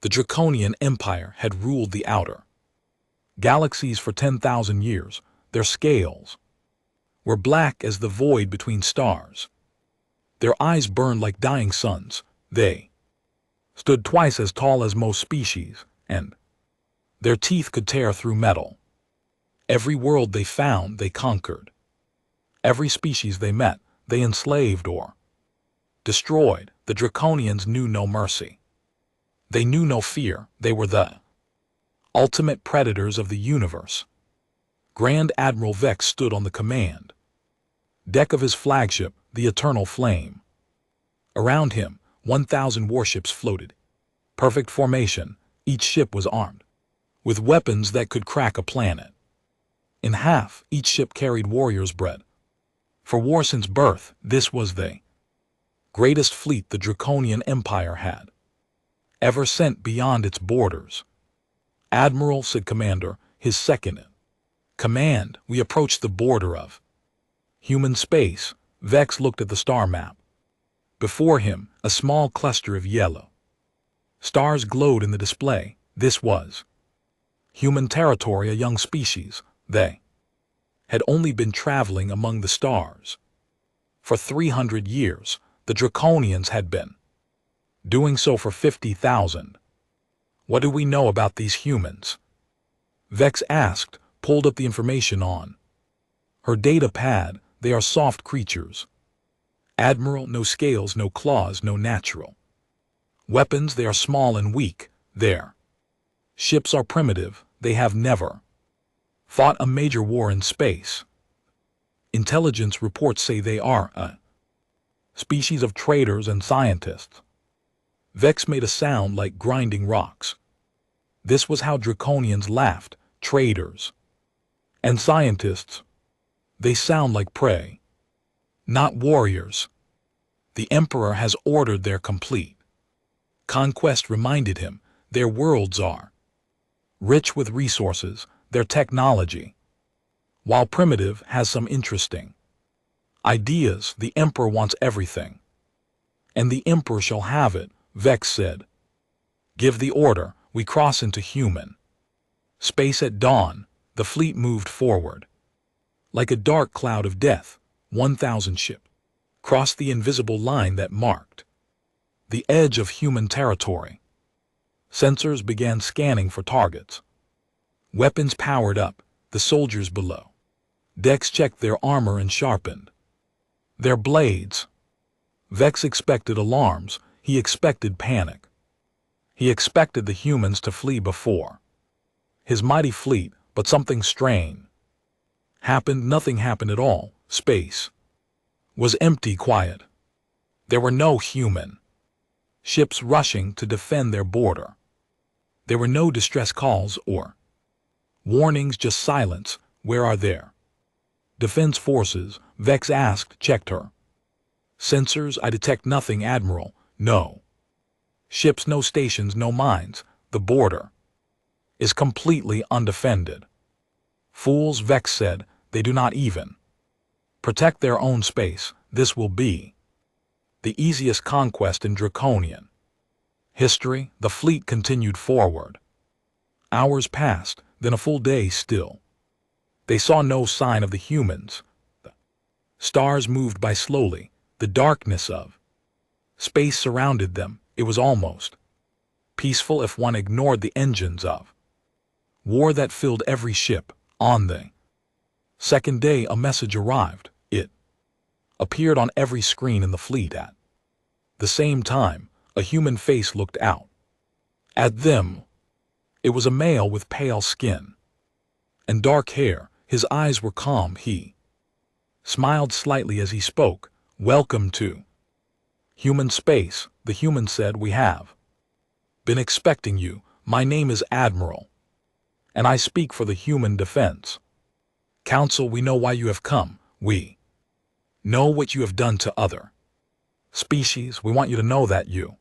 The Draconian Empire had ruled the outer galaxies for 10,000 years. Their scales were black as the void between stars. Their eyes burned like dying suns. They stood twice as tall as most species, and their teeth could tear through metal. Every world they found, they conquered. Every species they met, they enslaved or destroyed. The Draconians knew no mercy. They knew no fear. They were the ultimate predators of the universe. Grand Admiral Vex stood on the command deck of his flagship, the Eternal Flame. Around him, 1,000 warships floated. Perfect formation, each ship was armed with weapons that could crack a planet in half. Each ship carried warriors bred for war since birth. This was the greatest fleet the Draconian Empire had ever sent beyond its borders. "Admiral," said Commander, his second in command, "we approached the border of human space." Vex looked at the star map. Before him, a small cluster of yellow stars glowed in the display. This was human territory, a young species. They had only been traveling among the stars for 300 years. The Draconians had been doing so for 50,000. "What do we know about these humans?" Vex asked, pulled up the information on her data pad. "They are soft creatures, Admiral. No scales, no claws, no natural weapons. They are small and weak. Their ships are primitive. They have never fought a major war in space. Intelligence reports say they are a species of traders and scientists." Vex made a sound like grinding rocks. This was how Draconians laughed. Traders and scientists. They sound like prey, not warriors. The Emperor has ordered their complete conquest, reminded him. Their worlds are rich with resources. Their technology, while primitive, has some interesting ideas. The Emperor wants everything, and the Emperor shall have it. Vex said, "Give the order. We cross into human space at dawn." The fleet moved forward like a dark cloud of death. 1,000 ships crossed the invisible line that marked the edge of human territory. Sensors began scanning for targets. Weapons powered up. The soldiers below decks checked their armor and sharpened their blades. Vex expected alarms. He expected panic. He expected the humans to flee before his mighty fleet, but something strange happened. Nothing happened at all. Space was empty, quiet. There were no human ships rushing to defend their border. There were no distress calls or warnings, just silence. "Where are their defense forces?" Vex asked. Checked her sensors. "I detect nothing, Admiral. No ships, no stations, no mines. The border is completely undefended." "Fools," Vex said. "They do not even protect their own space. This will be the easiest conquest in Draconian history." The fleet continued forward. Hours passed, then a full day. Still they saw no sign of the humans. The stars moved by slowly. The darkness of space surrounded them. It was almost peaceful if one ignored the engines of war that filled every ship. On the second day, a message arrived. It appeared on every screen in the fleet. At the same time, a human face looked out at them. It was a male with pale skin and dark hair. His eyes were calm. He smiled slightly as he spoke. "Welcome to human space," the human said. "We have been expecting you. My name is Admiral, and I speak for the Human Defense Council. We know why you have come. We know what you have done to other species. We want you to know that you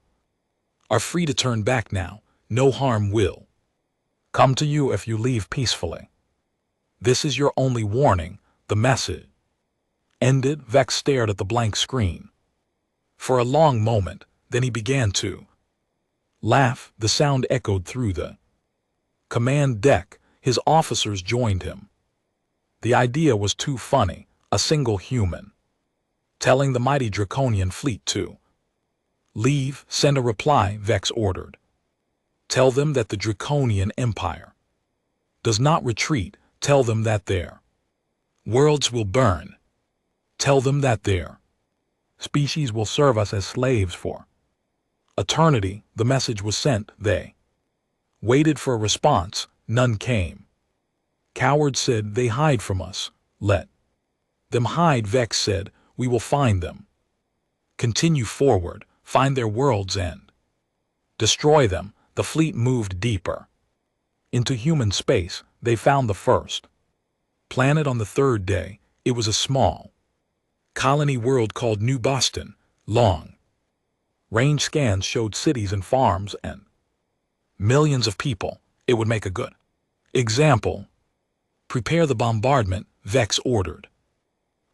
are free to turn back now. No harm will come to you if you leave peacefully. This is your only warning." The message ended. Vex stared at the blank screen for a long moment. Then he began to Laugh, the sound echoed through the command deck. His officers joined him. The idea was too funny, a single human telling the mighty Draconian fleet to leave. Send a reply, Vex ordered. Tell them that the Draconian Empire does not retreat. Tell them that their worlds will burn. Tell them that their species will serve us as slaves for eternity. The message was sent. They waited for a response. None came. Cowards, said they, hide from us. Let them hide, Vex said. We will find them. Continue forward, find their worlds and destroy them. The fleet moved deeper into human space. They found the first planet on the third day. It was a small colony world called New Boston. Long range scans showed cities and farms and millions of people. It would make a good example. Prepare the bombardment, Vex ordered.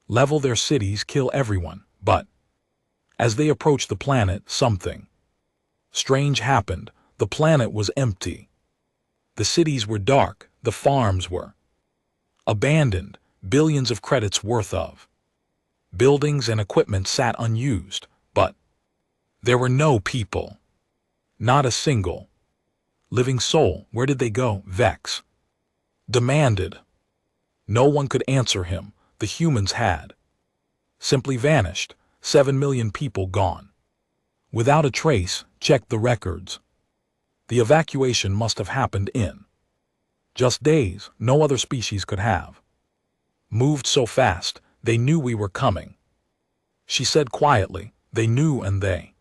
Level their cities, kill everyone. But as they approached the planet, something strange happened. The planet was empty. The cities were dark. The farms were abandoned. Billions of credits worth of buildings and equipment sat unused. But there were no people. Not a single living soul. Where did they go? Vex demanded. No one could answer him. The humans had simply vanished. 7 million people gone without a trace. Check the records. The evacuation must have happened in just days. No other species could have moved so fast. They knew we were coming, she said quietly. They knew and they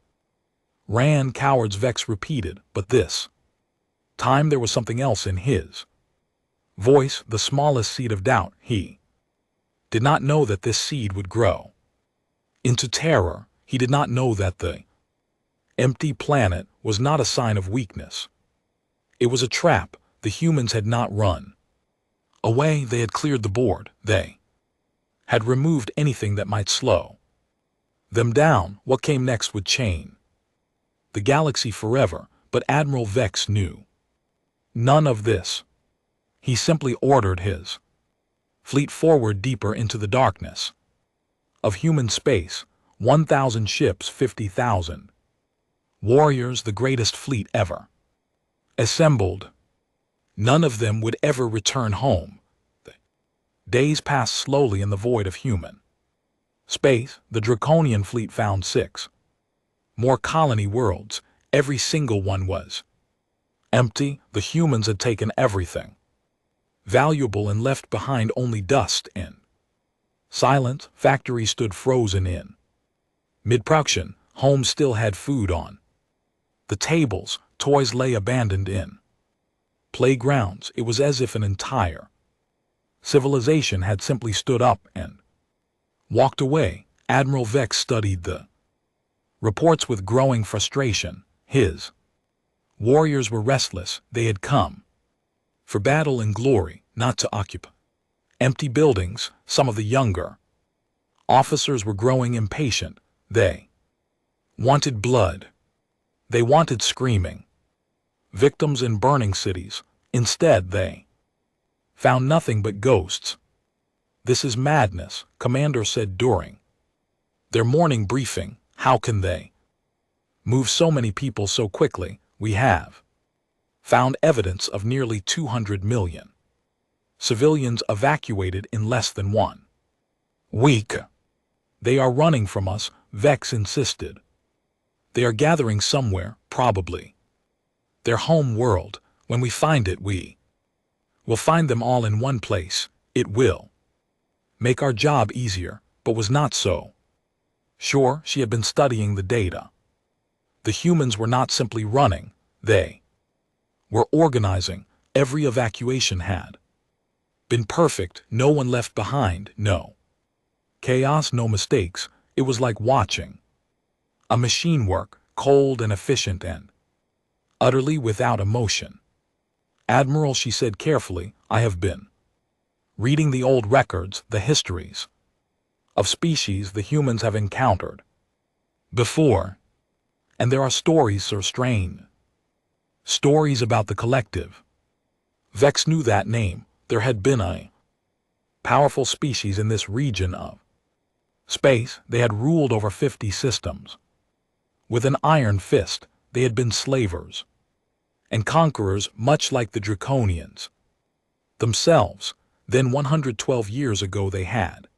ran. Cowards, Vex repeated. But this time there was something else in his voice, the smallest seed of doubt. He did not know that this seed would grow into terror. He did not know that the empty planet was not a sign of weakness. It was a trap. The humans had not run away. They had cleared the board. They had removed anything that might slow them down. What came next would change the galaxy forever. But Admiral Vex knew none of this. He simply ordered his fleet forward deeper into the darkness of human space. 1,000 ships, 50,000 warriors, the greatest fleet ever assembled. None of them would ever return home. The days passed slowly in the void of human space. The Draconian fleet found 6 more colony worlds. Every single one was empty. The humans had taken everything valuable and left behind only dust and silence. Factories stood frozen in mid-production. Homes still had food on the tables. Toys lay abandoned in playgrounds. It was as if an entire civilization had simply stood up and walked away. Admiral Vex studied the reports with growing frustration. His warriors were restless. They had come for battle and glory, not to occupy empty buildings. Some of the younger officers were growing impatient. They wanted blood. They wanted screaming victims in burning cities. Instead, they found nothing but ghosts. This is madness, Commander said during their morning briefing. How can they move so many people so quickly? We have found evidence of nearly 200 million civilians evacuated in less than 1 week. They are running from us, Vex insisted. They are gathering somewhere, probably their home world. When we find it, we will find them all in one place. It will make our job easier. But was not so sure. She had been studying the data. The humans were not simply running. They were organizing. Every evacuation had been perfect. No one left behind. No chaos, no mistakes. It was like watching a machine work, cold and efficient and utterly without emotion. Admiral, she said carefully, I have been reading the old records, the histories of species the humans have encountered before, and there are stories so strange Stories about the collective. Vex knew that name. There had been a powerful species in this region of space. They had ruled over 50 systems. With an iron fist, they had been slavers and conquerors, much like the Draconians themselves. Then 112 years ago they had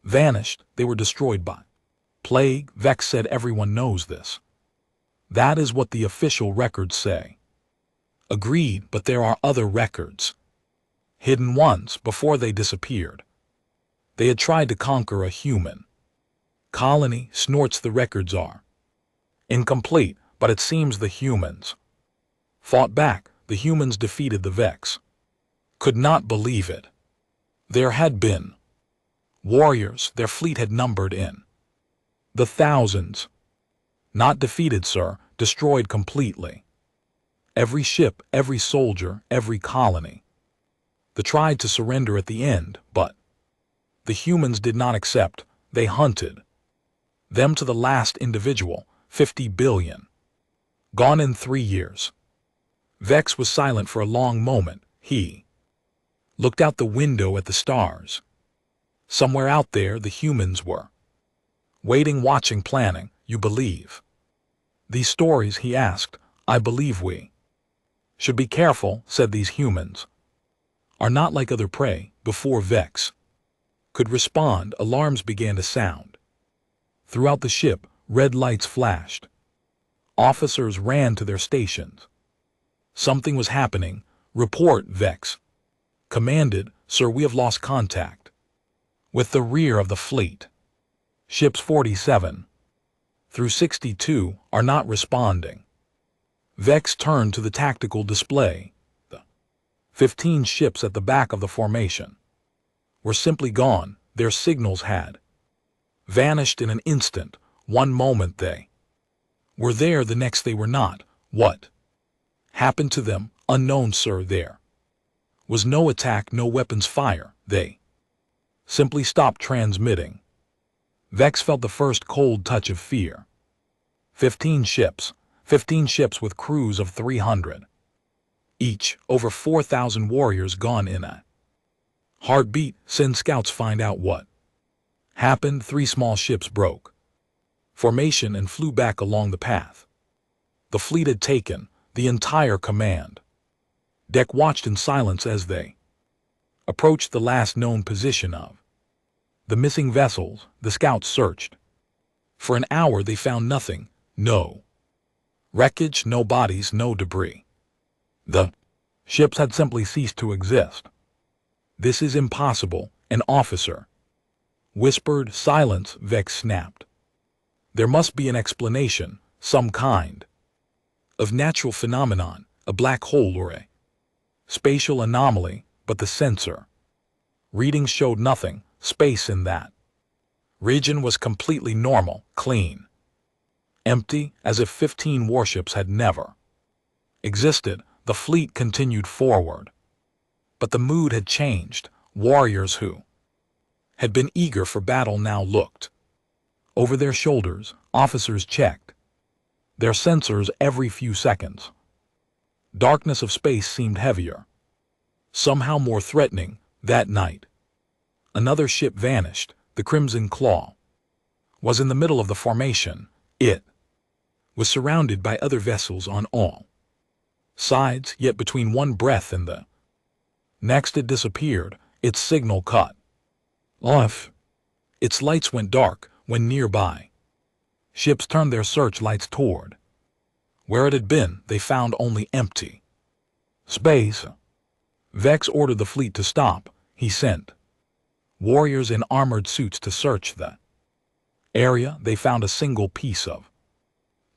vanished. They were destroyed by plague. Vex said everyone knows this. That is what the official records say. Agreed, but there are other records. Hidden ones before they disappeared. They had tried to conquer a human colony. Snorts. The records are incomplete, but it seems the humans fought back. The humans defeated the Vex. Could not believe it. There had been warriors. Their fleet had numbered in the thousands. Not defeated, sir. Destroyed completely. Every ship, every soldier, every colony. They tried to surrender at the end, but the humans did not accept. They hunted them to the last individual. 50 billion. Gone in 3 years. Vex was silent for a long moment. He looked out the window at the stars. Somewhere out there the humans were waiting, watching, planning. You believe these stories? He asked. I believe we should be careful, said. These humans are not like other prey. Before Vex could respond, alarms began to sound. Throughout the ship, red lights flashed. Officers ran to their stations. Something was happening. Report, Vex commanded. Sir, we have lost contact with the rear of the fleet. Ships 47 through 62 are not responding. Vex turned to the tactical display. The 15 ships at the back of the formation were simply gone. Their signals had vanished in an instant. One moment they were there, the next they were not. What happened to them? Unknown, sir. There was no attack, no weapons fire. They simply stopped transmitting. Vex felt the first cold touch of fear. 15 ships with crews of 300. Each, over 4,000 warriors gone in a heartbeat. Send scouts, find out what happened. 3 small ships broke formation and flew back along the path. The fleet had taken the entire command deck. Watched in silence as they approached the last known position of the missing vessels. The scouts searched. For an hour they found nothing. No wreckage, no bodies, no debris. The ships had simply ceased to exist. This is impossible, an officer whispered. Silence, Vex snapped. There must be an explanation, some kind of natural phenomenon, a black hole or a spatial anomaly, but the sensor readings showed nothing. Space in that region was completely normal, clean, empty, as if 15 warships had never existed. The fleet continued forward. But the mood had changed. Warriors who had been eager for battle now looked over their shoulders. Officers checked their sensors every few seconds. Darkness of space seemed heavier, somehow more threatening. That night, another ship vanished. The Crimson Claw was in the middle of the formation. It was surrounded by other vessels on all sides, yet between one breath and the next it disappeared. Its signal cut off. Its lights went dark when nearby ships turned their searchlights toward where it had been. They found only empty space. Vex ordered the fleet to stop. He sent warriors in armored suits to search the area. They found a single piece of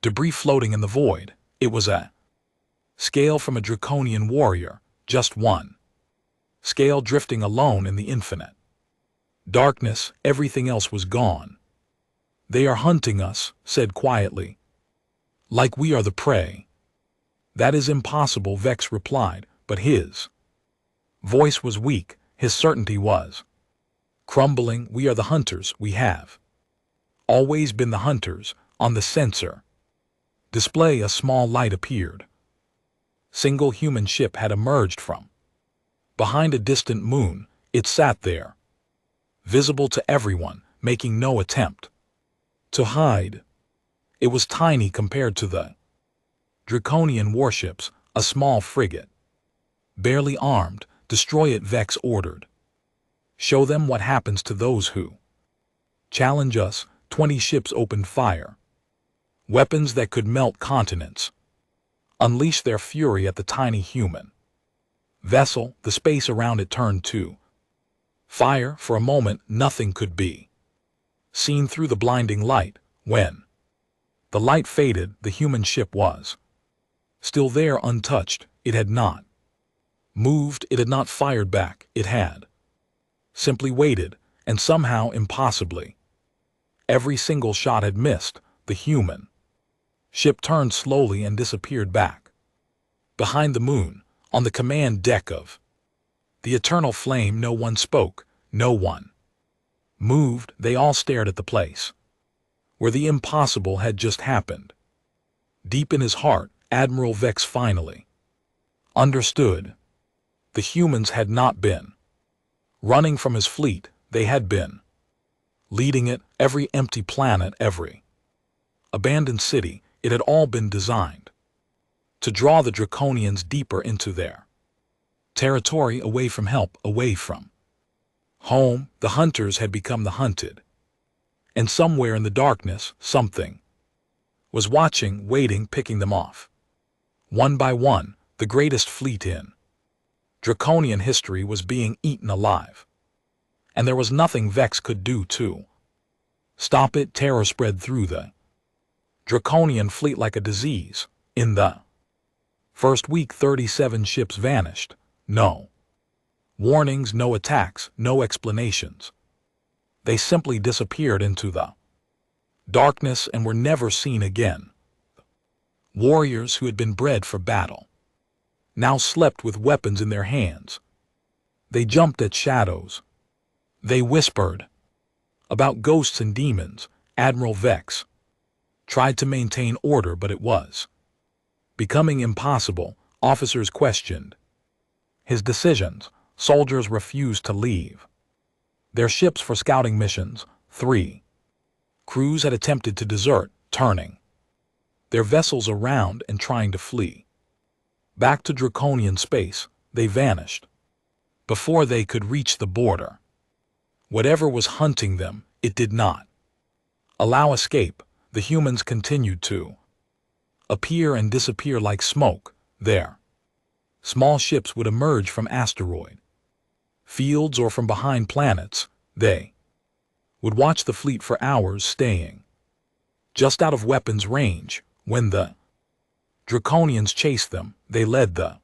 debris floating in the void. It was a scale from a Draconian warrior, just one scale drifting alone in the infinite darkness. Everything else was gone. They are hunting us, said quietly, like we are the prey. That is impossible, Vex replied, but his voice was weak. His certainty was crumbling. We are the hunters. We have always been the hunters. On the sensor display a small light appeared. single human ship had emerged from. Behind a distant moon, it sat there, visible to everyone, making no attempt to hide. It was tiny compared to the Draconian warships, a small frigate. Barely armed, destroy it, Vex ordered. Show them what happens to those who challenge us. 20 ships opened fire. Weapons that could melt continents. Unleash their fury at the tiny human vessel. The space around it turned to fire. For a moment, nothing could be seen through the blinding light. When the light faded, the human ship was still there, untouched. It had not moved, it had not fired back, it had simply waited, and somehow, impossibly, every single shot had missed. The human ship turned slowly and disappeared back behind the moon, on the command deck of the eternal flame. No one spoke, no one moved. They all stared at the place where the impossible had just happened. Deep in his heart, Admiral Vex finally understood. The humans had not been running from his fleet, they had been leading it. Every empty planet, every abandoned city, it had all been designed to draw the Draconians deeper into their territory, away from help, away from home. The hunters had become the hunted. And somewhere in the darkness, something was watching, waiting, picking them off. One by one, the greatest fleet in Draconian history was being eaten alive. And there was nothing Vex could do to stop it. Terror spread through the Draconian fleet like a disease. In the first week, 37 ships vanished. No warnings, no attacks, no explanations. They simply disappeared into the darkness and were never seen again. Warriors who had been bred for battle now slept with weapons in their hands. They jumped at shadows. They whispered about ghosts and demons. Admiral Vex tried to maintain order, but it was becoming impossible. Officers questioned his decisions. Soldiers refused to leave their ships for scouting missions. 3 crews had attempted to desert, turning their vessels around and trying to flee back to Draconian space. They vanished before they could reach the border. Whatever was hunting them, it did not allow escape. The humans continued to appear and disappear like smoke. Their small ships would emerge from asteroid fields or from behind planets. They would watch the fleet for hours, staying just out of weapons range. When the Draconians chased them, they led the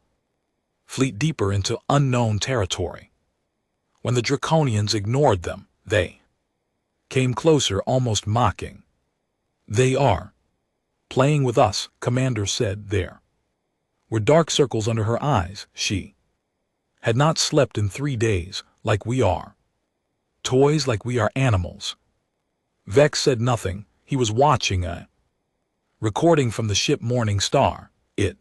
fleet deeper into unknown territory. When the Draconians ignored them, they came closer, almost mocking. "They are playing with us," Commander said. There were dark circles under her eyes. She had not slept in 3 days. "Like we are toys, like we are animals." Vex said nothing. He was watching a recording from the ship Morning Star. It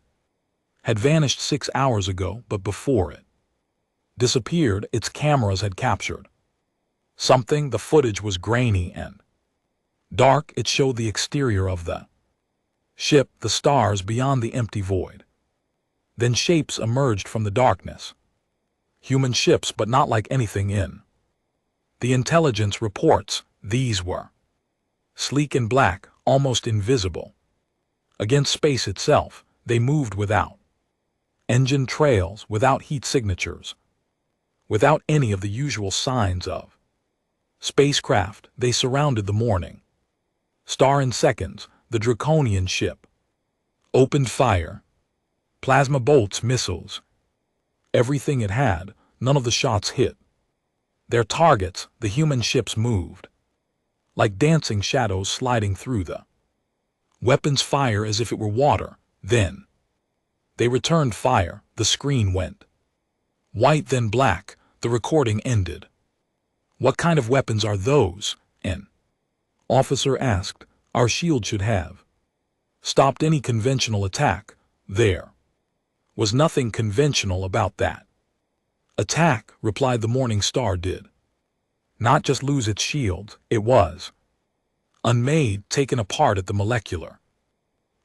had vanished 6 hours ago, but before it disappeared, its cameras had captured something. The footage was grainy and dark. It showed the exterior of the ship, the stars beyond the empty void. Then shapes emerged from the darkness. Human ships, but not like anything in the intelligence reports. These were sleek and black, almost invisible against space itself. They moved without engine trails, without heat signatures, without any of the usual signs of spacecraft. They surrounded the Morning Star in seconds. The Draconian ship opened fire. Plasma bolts, missiles, everything it had. None of the shots hit their targets. The human ships moved like dancing shadows sliding through the weapons fire as if it were water. Then they returned fire. The screen went white, then black. The recording ended. "What kind of weapons are those?" an officer asked. "Our shield should have stopped any conventional attack." There Was nothing conventional about that. Attack, replied the Morning Star did. Not just lose its shield, it was unmade, taken apart at the molecular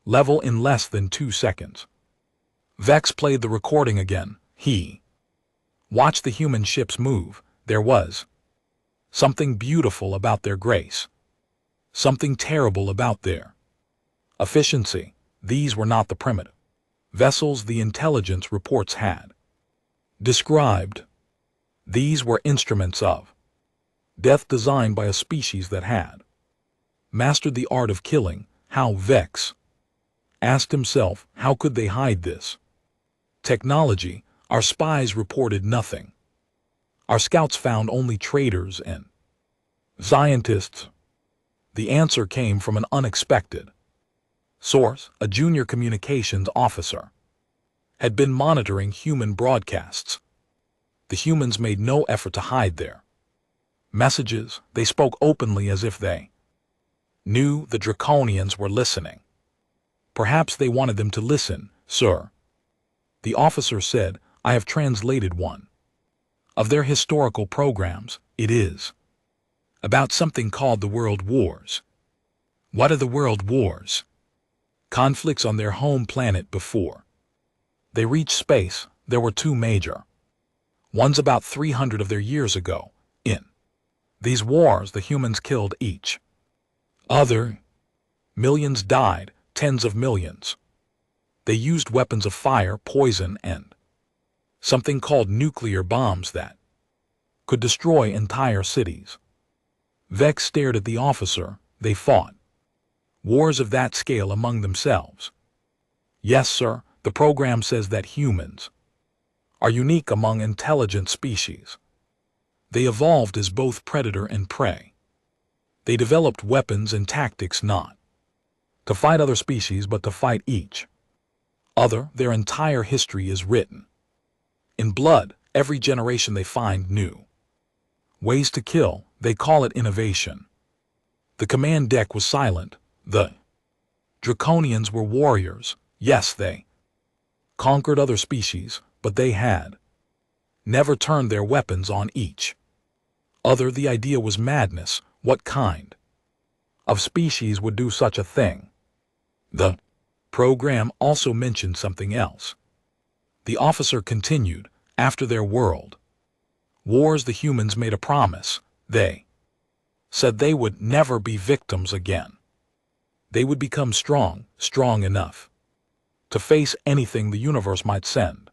level in less than 2 seconds. Vex played the recording again. He watched the human ships move. There was something beautiful about their grace, something terrible about their efficiency. These were not the primitive vessels the intelligence reports had described. These were instruments of death designed by a species that had mastered the art of killing. How? Vex asked himself. How could they hide this technology? Our spies reported nothing. Our scouts found only traitors and scientists. The answer came from an unexpected source. A junior communications officer had been monitoring human broadcasts. The humans made no effort to hide their messages. They spoke openly as if they knew the Draconians were listening. Perhaps they wanted them to listen, sir. The officer said, I have translated one of their historical programs. It is about something called the World Wars. What are the World Wars? Conflicts on their home planet. Before they reached space, there were 2 major ones about 300 of their years ago. In these wars, the humans killed each other. Millions died, tens of millions. They used weapons of fire, poison, and something called nuclear bombs that could destroy entire cities. Vex stared at the officer. They fought wars of that scale among themselves. Yes, sir, the program says that humans are unique among intelligent species. They evolved as both predator and prey. They developed weapons and tactics not to fight other species but to fight each other. Their entire history is written in blood. Every generation they find new ways to kill. They call it innovation. The command deck was silent. The Draconians were warriors. Yes, they conquered other species, but they had never turned their weapons on each other. The idea was madness. What kind of species would do such a thing? The program also mentioned something else. The officer continued. After their world wars, the humans made a promise. They said they would never be victims again. They would become strong enough to face anything the universe might send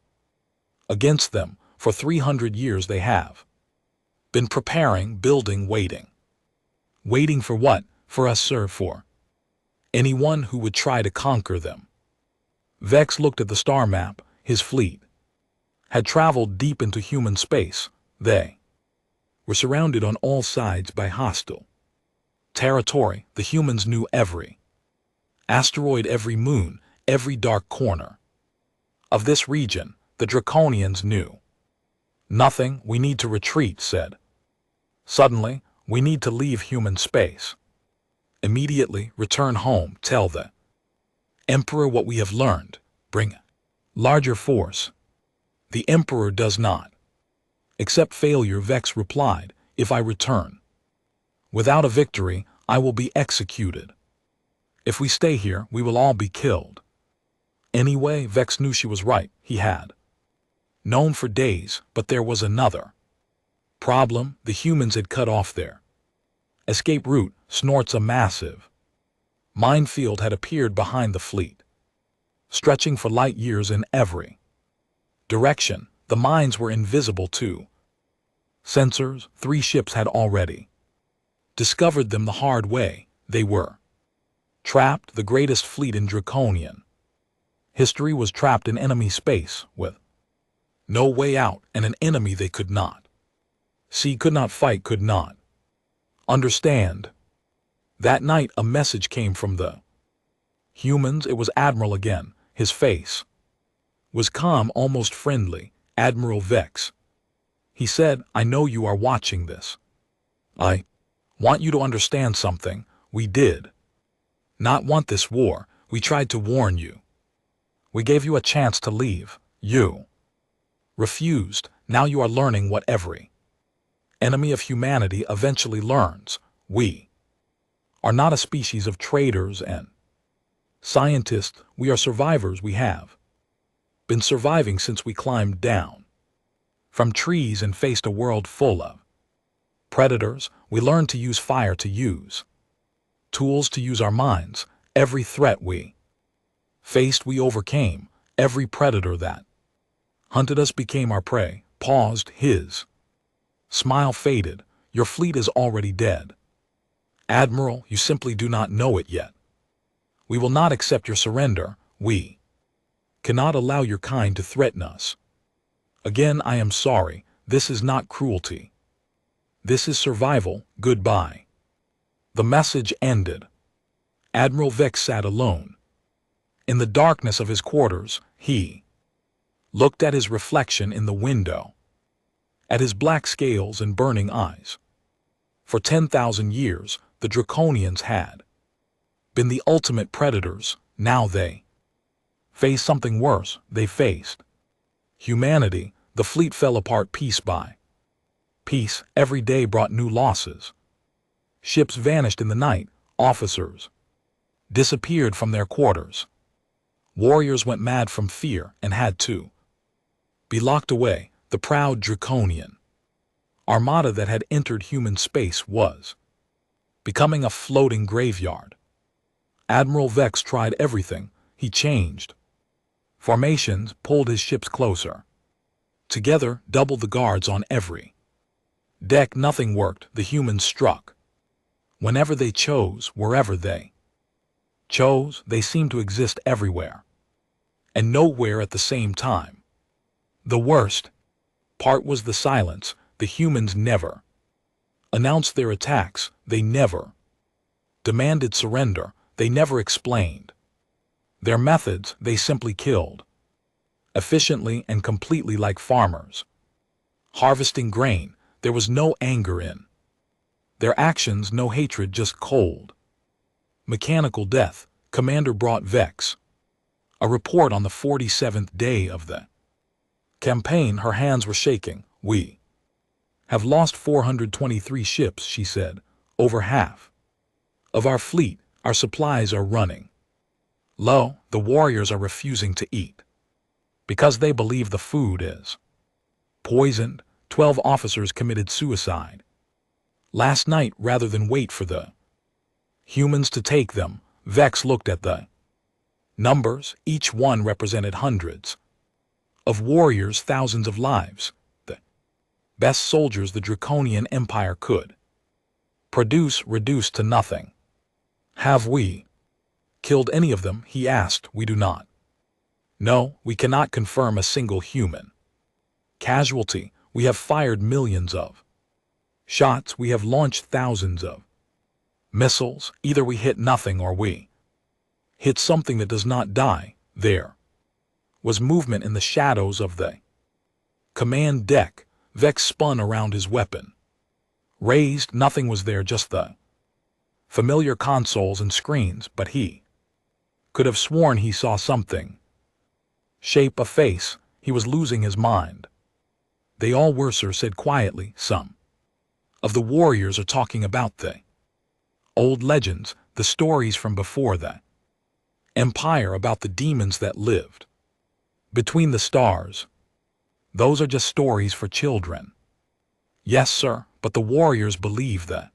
against them. For 300 years they have been preparing, building, waiting. Waiting for what? For us, sir, for anyone who would try to conquer them. Vex looked at the star map. His fleet had traveled deep into human space. They were surrounded on all sides by hostile territory. The humans knew every asteroid, every moon, every dark corner of this region. The Draconians knew nothing. We need to retreat, said. Suddenly, we need to leave human space. Immediately, return home. Tell the Emperor what we have learned. Bring a larger force. The Emperor does not accept failure, Vex replied. If I return without a victory, I will be executed. If we stay here, we will all be killed. Anyway, Vex knew she was right. He had known for days, but there was another problem. The humans had cut off their escape route. Snorts. A massive minefield had appeared behind the fleet, stretching for light years in every direction. The mines were invisible to sensors. 3 ships had already discovered them the hard way. They were trapped. The greatest fleet in Draconian history was trapped in enemy space with no way out, and an enemy they could not see, could not fight, could not understand. That night a message came from the humans. It was Admiral again. His face was calm, almost friendly. Admiral Vex, he said, I know you are watching this. I want you to understand something. We did not want this war. We tried to warn you. We gave you a chance to leave. You refused. Now you are learning what every enemy of humanity eventually learns. We are not a species of traders and scientists. We are survivors. We have been surviving since we climbed down from trees and faced a world full of predators. We learned to use fire, to use tools, to use our minds. Every threat we faced, we overcame. Every predator that hunted us became our prey. Paused. His smile faded. Your fleet is already dead. Admiral, you simply do not know it yet. We will not accept your surrender. We cannot allow your kind to threaten us. Again, I am sorry. This is not cruelty. This is survival. Goodbye. The message ended. Admiral Vex sat alone. In the darkness of his quarters, he looked at his reflection in the window, at his black scales and burning eyes. For 10,000 years, the Draconians had been the ultimate predators. Now they faced something worse. They faced humanity. The fleet fell apart piece by piece. Every day brought new losses. Ships vanished in the night. Officers disappeared from their quarters. Warriors went mad from fear and had to be locked away. The proud Draconian Armada that had entered human space was becoming a floating graveyard. Admiral Vex tried everything. He changed formations, pulled his ships closer together, doubled the guards on every deck. Nothing worked. The humans struck whenever they chose, wherever they chose. They seemed to exist everywhere and nowhere at the same time. The worst part was the silence. The humans never announced their attacks. They never demanded surrender. They never explained their methods. They simply killed efficiently and completely, like farmers harvesting grain. There was no anger in their actions, no hatred, just cold, mechanical death. Commander brought Vex a report on the 47th day of the campaign. Her hands were shaking. We have lost 423 ships, she said. Over half of our fleet. Our supplies are running low. The warriors are refusing to eat because they believe the food is poisoned. 12 officers committed suicide last night rather than wait for the humans to take them. Vex looked at the numbers. Each one represented hundreds of warriors, thousands of lives. The best soldiers the Draconian Empire could produce reduced to nothing. Have we killed any of them? He asked. We do not. No, we cannot confirm a single human casualty. We have fired millions of shots. We have launched thousands of missiles. Either we hit nothing or we hit something that does not die. There was movement in the shadows of the command deck. Vex spun around, his weapon raised. Nothing was there, just the familiar consoles and screens, but he could have sworn he saw something. Shape, a face. He was losing his mind. They all were, sir said quietly. Some of the warriors are talking about the old legends, the stories from before the empire, about the demons that lived between the stars. Those are just stories for children. Yes, sir, but the warriors believe that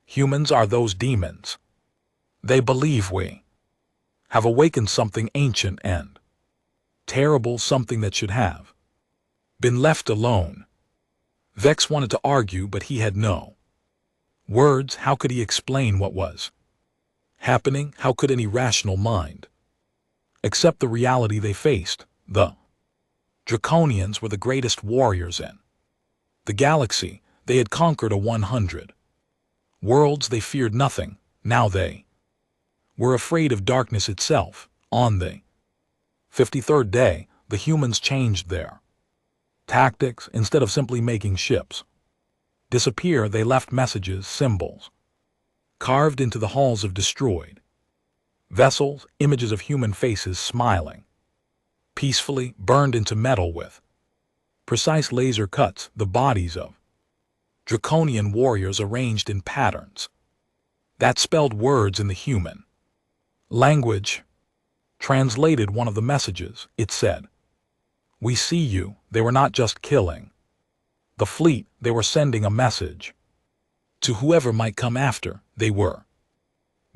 humans are those demons. They believe we have awakened something ancient and terrible, something that should have been left alone. Vex wanted to argue, but he had no words. How could he explain what was happening? How could any rational mind accept the reality they faced? The Draconians were the greatest warriors in the galaxy. They had conquered 100 worlds. They feared nothing. Now they were afraid of darkness itself. On the 53rd day, the humans changed their tactics. Instead of simply making ships disappear, they left messages, symbols, carved into the hulls of destroyed vessels, images of human faces smiling peacefully burned into metal with precise laser cuts, the bodies of Draconian warriors arranged in patterns that spelled words in the human language. Translated one of the messages, it said, "We see you." They were not just killing the fleet, they were sending a message to whoever might come after. They were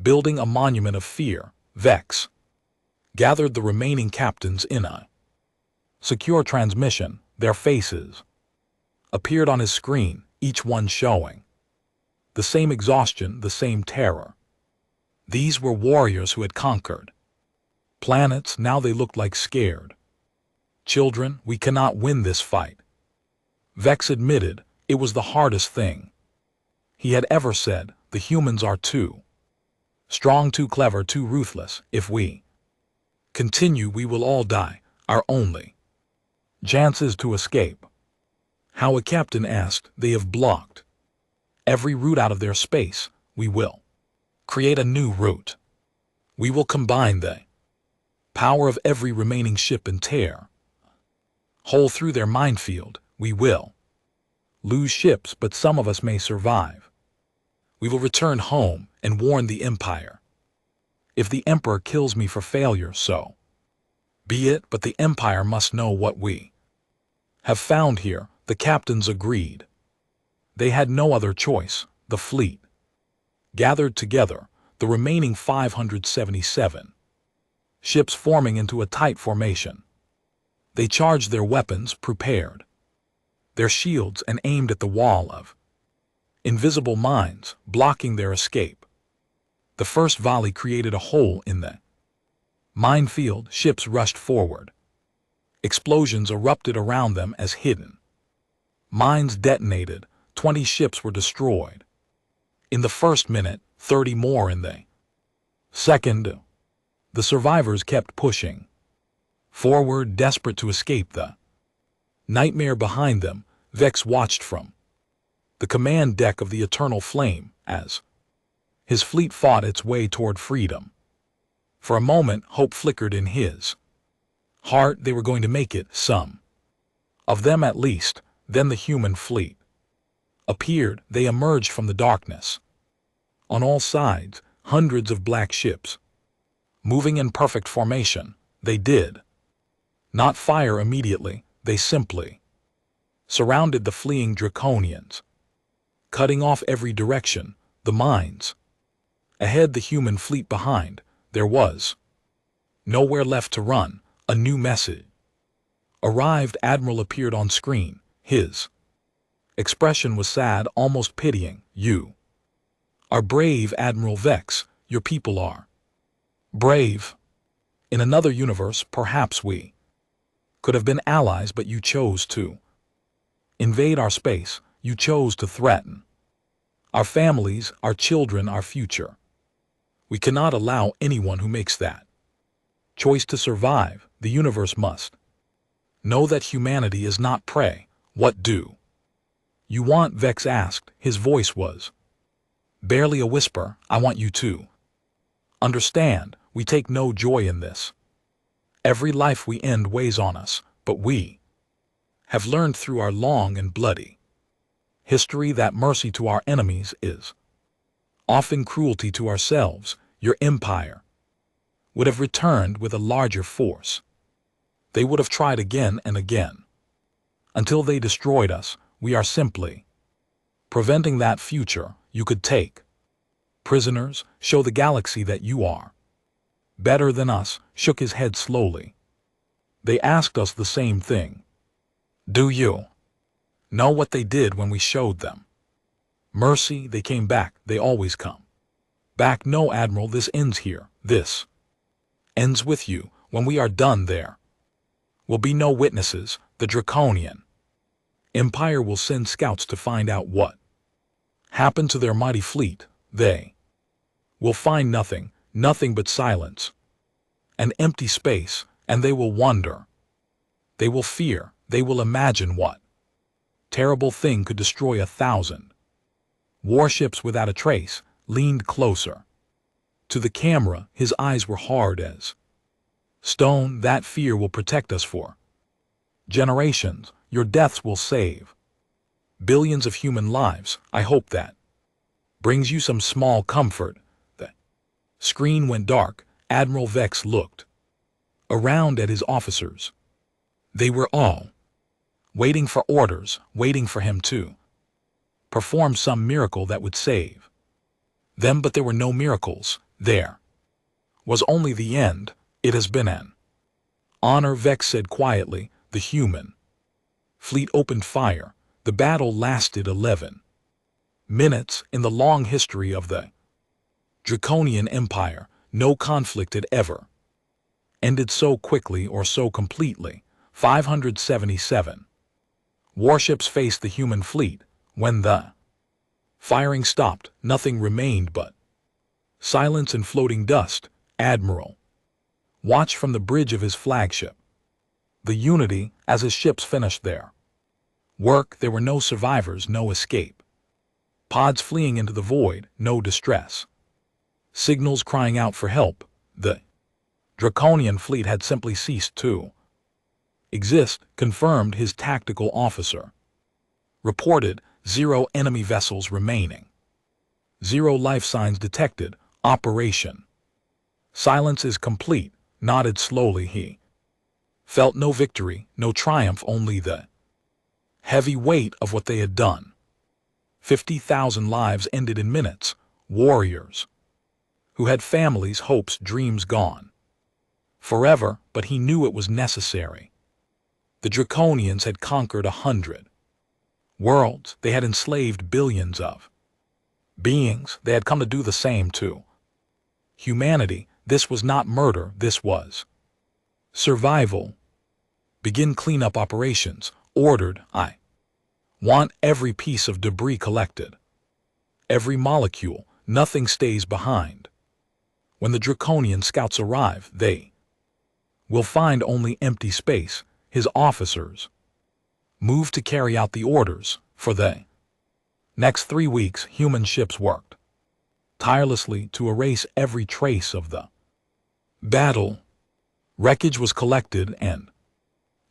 building a monument of fear. Vex gathered the remaining captains in a secure transmission. Their faces appeared on his screen, each one showing the same exhaustion, the same terror. These were warriors who had conquered planets. Now they looked like scared children. "We cannot win this fight." Vex admitted it was the hardest thing he had ever said. "The humans are too strong, too clever, too ruthless. If we continue, we will all die. Our only chance is to escape." How, a captain asked. "They have blocked every route out of their space. We will create a new route. We will combine the power of every remaining ship and tear hole through their minefield. We will lose ships, but some of us may survive. We will return home and warn the Empire. If the Emperor kills me for failure, so be it, but the Empire must know what we have found here." The captains agreed. They had no other choice. The fleet gathered together, the remaining 577 ships forming into a tight formation. They charged their weapons, prepared their shields, and aimed at the wall of invisible mines, blocking their escape. The first volley created a hole in the minefield. Ships rushed forward. Explosions erupted around them as hidden mines detonated. 20 ships were destroyed in the first minute, 30 more in the second. The survivors kept pushing forward, desperate to escape the nightmare behind them. Vex watched from the command deck of the Eternal Flame as his fleet fought its way toward freedom. For a moment, hope flickered in his heart. They were going to make it, some of them at least. Then the human fleet appeared. They emerged from the darkness. On all sides, hundreds of black ships, moving in perfect formation. They did not fire immediately. They simply surrounded the fleeing Draconians, cutting off every direction. The mines ahead, the human fleet behind. There was nowhere left to run. A new message arrived. Admiral appeared on screen. His expression was sad, almost pitying. "You are brave, Admiral Vex. Your people are brave. In another universe, perhaps we could have been allies, but you chose to invade our space. You chose to threaten our families, our children, our future. We cannot allow anyone who makes that choice to survive. The universe must know that humanity is not prey." "What do you want?" Vex asked. His voice was barely a whisper. "I want you to understand, we take no joy in this. Every life we end weighs on us, but we have learned through our long and bloody history that mercy to our enemies is often cruelty to ourselves. Your empire would have returned with a larger force. They would have tried again and again until they destroyed us. We are simply preventing that future. You could take prisoners, show the galaxy that you are better than us." Shook his head slowly. "They asked us the same thing. Do you know what they did when we showed them mercy? They came back. They always come back." "No, Admiral, this ends here. This ends with you. When we are done, there will be no witnesses. The Draconian Empire will send scouts to find out what happened to their mighty fleet. They will find nothing, nothing but silence, an empty space, and they will wonder. They will fear. They will imagine what terrible thing could destroy 1,000 warships without a trace." Leaned closer to the camera. His eyes were hard as Stone, that fear will protect us for generations. Your deaths will save billions of human lives. I hope that brings you some small comfort. The screen went dark. Admiral Vex looked around at his officers. They were all waiting for orders, waiting for him to perform some miracle that would save them, but there were no miracles. There was only the end. It has been an honor, Vex said quietly. The human fleet opened fire. The battle lasted 11 minutes. In the long history of the Draconian Empire, no conflict had ever ended so quickly or so completely. 577 warships faced the human fleet. When the firing stopped, nothing remained but silence and floating dust. Admiral watched from the bridge of his flagship, the Unity, as his ships finished their work. There were no survivors, no escape pods fleeing into the void, no distress signals crying out for help. The Draconian fleet had simply ceased to exist, confirmed his tactical officer. Reported 0 enemy vessels remaining. 0 life signs detected. Operation silence is complete. Nodded slowly. He felt no victory, no triumph, only the heavy weight of what they had done. 50,000 lives ended in minutes. Warriors who had families, hopes, dreams gone forever, but he knew it was necessary. The Draconians had conquered 100 worlds. They had enslaved billions of beings. They had come to do the same to humanity. This was not murder, this was survival. Begin cleanup operations. Ordered. I want every piece of debris collected. Every molecule. Nothing stays behind. When the Draconian scouts arrive, they will find only empty space. His officers moved to carry out the orders. For the next 3 weeks, human ships worked tirelessly to erase every trace of the battle. Wreckage was collected and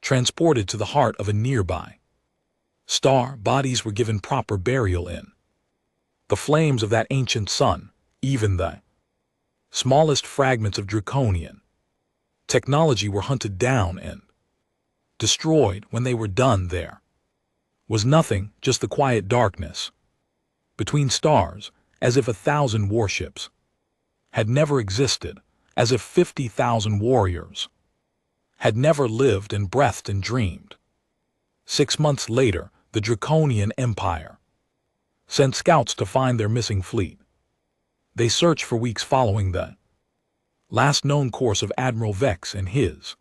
transported to the heart of a nearby star. Bodies were given proper burial in the flames of that ancient sun. Even the smallest fragments of Draconian technology were hunted down and destroyed. When they were done, there was nothing, just the quiet darkness between stars, as if 1,000 warships had never existed, as if 50,000 warriors had never lived and breathed and dreamed. 6 months later, the Draconian Empire sent scouts to find their missing fleet. They searched for weeks following the last known course of Admiral Vex and his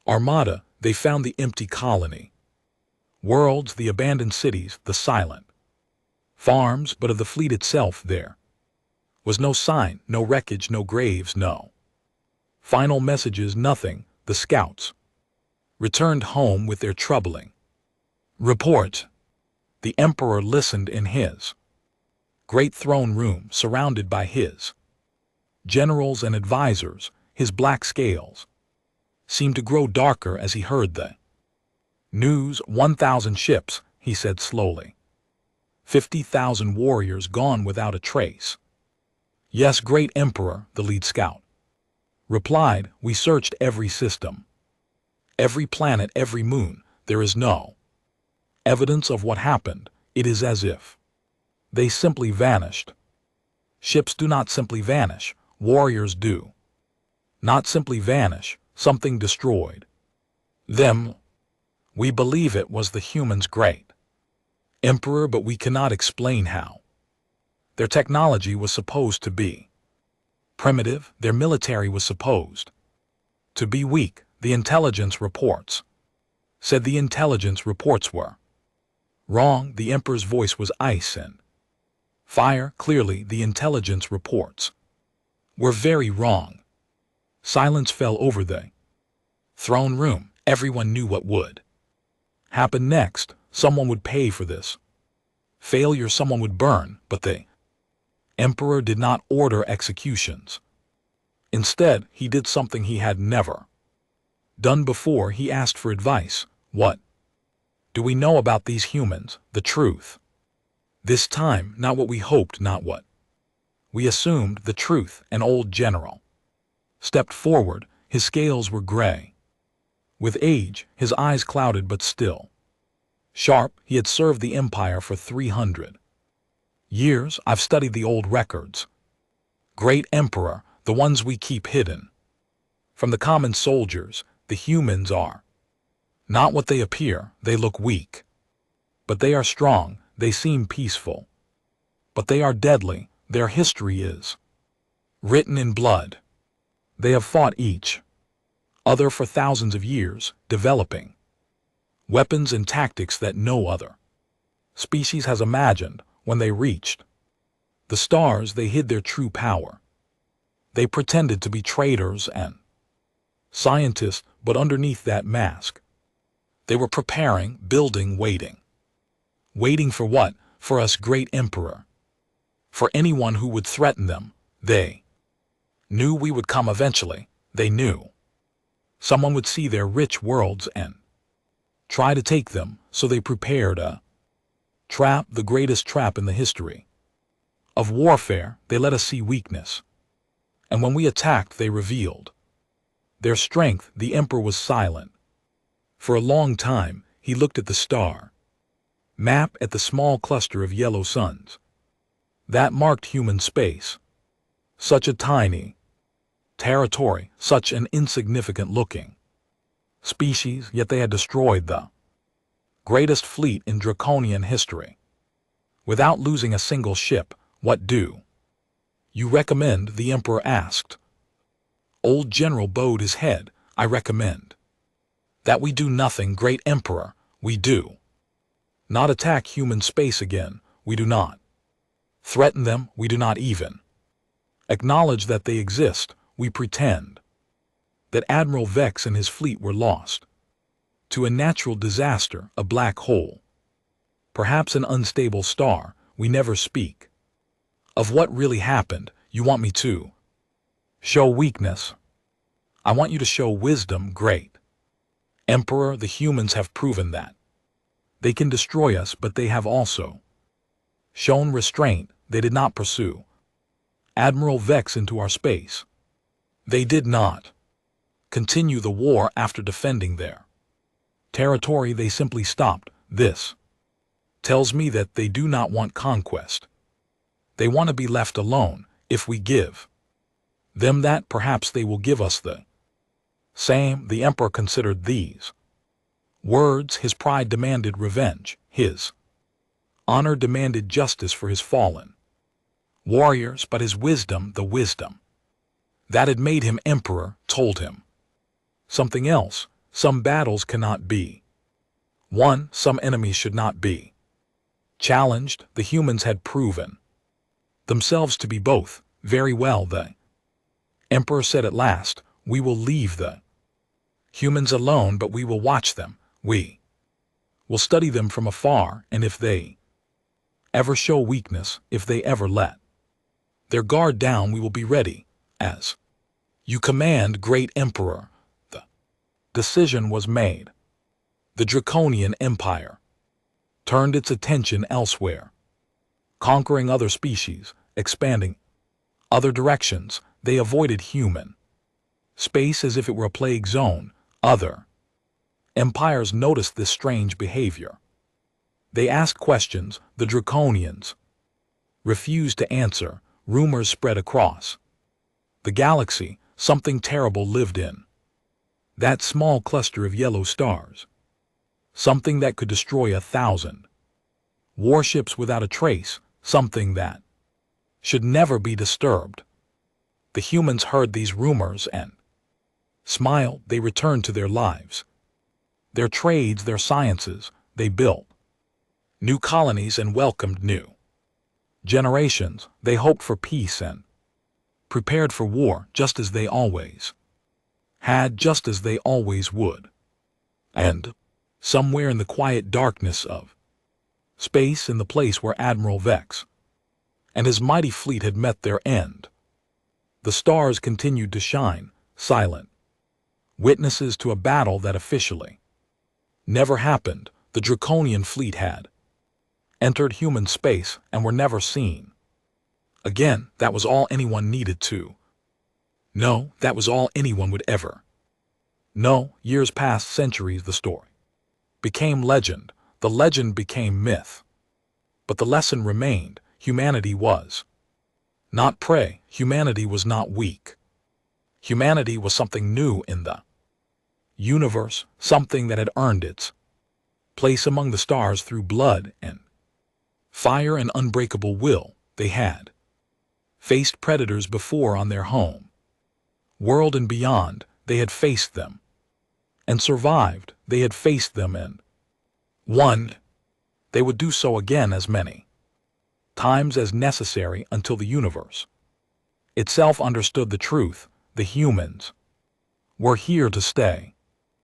armada. They found the empty colony worlds, the abandoned cities, the silent farms, but of the fleet itself there was no sign, no wreckage, no graves, no final messages, nothing. The scouts returned home with their troubling report. The Emperor listened in his great throne room, surrounded by his generals and advisors. His black scales seemed to grow darker as he heard the news. 1,000 ships, he said slowly. 50,000 warriors gone without a trace. Yes, great Emperor, the lead scout replied. We searched every system, every planet, every moon. There is no evidence of what happened. It is as if they simply vanished. Ships do not simply vanish. Warriors do not simply vanish. Something destroyed them. We believe it was the humans, great Emperor, but we cannot explain how. Their technology was supposed to be primitive. Their military was supposed to be weak. The intelligence reports said the intelligence reports were wrong. The Emperor's voice was ice and fire. Clearly, the intelligence reports were very wrong. Silence fell over the throne room. Everyone knew what would happen next. Someone would pay for this failure. Someone would burn. But the Emperor did not order executions. Instead, he did something he had never done before. He asked for advice. What do we know about these humans? The truth. This time, not what we hoped, not what we assumed, the truth. An old general stepped forward. His scales were gray with age, his eyes clouded but still sharp. He had served the Empire for 300 years. I've studied the old records. Great Emperor, the ones we keep hidden from the common soldiers. The humans are not what they appear. They look weak, but they are strong. They seem peaceful, but they are deadly. Their history is written in blood. They have fought each other for thousands of years, developing weapons and tactics that no other species has imagined. When they reached the stars, they hid their true power. They pretended to be traders and scientists, but underneath that mask, they were preparing, building, waiting. Waiting for what? For us, Great Emperor. For anyone who would threaten them. They knew we would come eventually. They knew someone would see their rich worlds and try to take them, so they prepared a trap, the greatest trap in the history of warfare. They let us see weakness, and when we attacked, they revealed their strength. The Emperor was silent. For a long time, he looked at the star map, at the small cluster of yellow suns that marked human space. Such a tiny territory, such an insignificant-looking species, yet they had destroyed the greatest fleet in Draconian history without losing a single ship. What do you recommend? The Emperor asked. Old General bowed his head. I recommend that we do nothing, Great Emperor. We do not attack human space again. We do not threaten them. We do not even acknowledge that they exist. We pretend that Admiral Vex and his fleet were lost to a natural disaster, a black hole, perhaps an unstable star. We never speak of what really happened. You want me to show weakness? I want you to show wisdom, Great Emperor. The humans have proven that they can destroy us, but they have also shown restraint. They did not pursue Admiral Vex into our space. They did not continue the war after defending their territory. They simply stopped. This tells me that they do not want conquest. They want to be left alone. If we give them that, perhaps they will give us the same. The Emperor considered these words. His pride demanded revenge. His honor demanded justice for his fallen warriors, but his wisdom, the wisdom that had made him emperor, told him something else. Some battles cannot be won. Some enemies should not be challenged. The humans had proven themselves to be both. Very well, the Emperor said at last, we will leave the humans alone, but we will watch them. We will study them from afar, and if they ever show weakness, if they ever let their guard down, we will be ready. As you command, Great Emperor. The decision was made. The Draconian Empire turned its attention elsewhere, conquering other species, expanding other directions. They avoided human space as if it were a plague zone. Other empires noticed this strange behavior. They asked questions. The Draconians refused to answer. Rumors spread across the galaxy. Something terrible lived in that small cluster of yellow stars. Something that could destroy 1,000 warships without a trace. Something that should never be disturbed. The humans heard these rumors and smiled. They returned to their lives, their trades, their sciences. They built new colonies and welcomed new generations. They hoped for peace and prepared for war, just as they always had, just as they always would. And somewhere in the quiet darkness of space, in the place where Admiral Vex and his mighty fleet had met their end, The stars continued to shine, silent, witnesses to a battle that officially never happened. The Draconian fleet had entered human space and were never seen again. That was all anyone needed to know. That was all anyone would ever know. Years passed, centuries. The story became legend. The legend became myth. But the lesson remained. Humanity was not prey. Humanity was not weak. Humanity was something new in the universe, something that had earned its place among the stars through blood and fire and unbreakable will. They had faced predators before on their home world and beyond. They had faced them and survived. They had faced them and won. They would do so again as many times as necessary until the universe itself understood the truth. The humans were here to stay.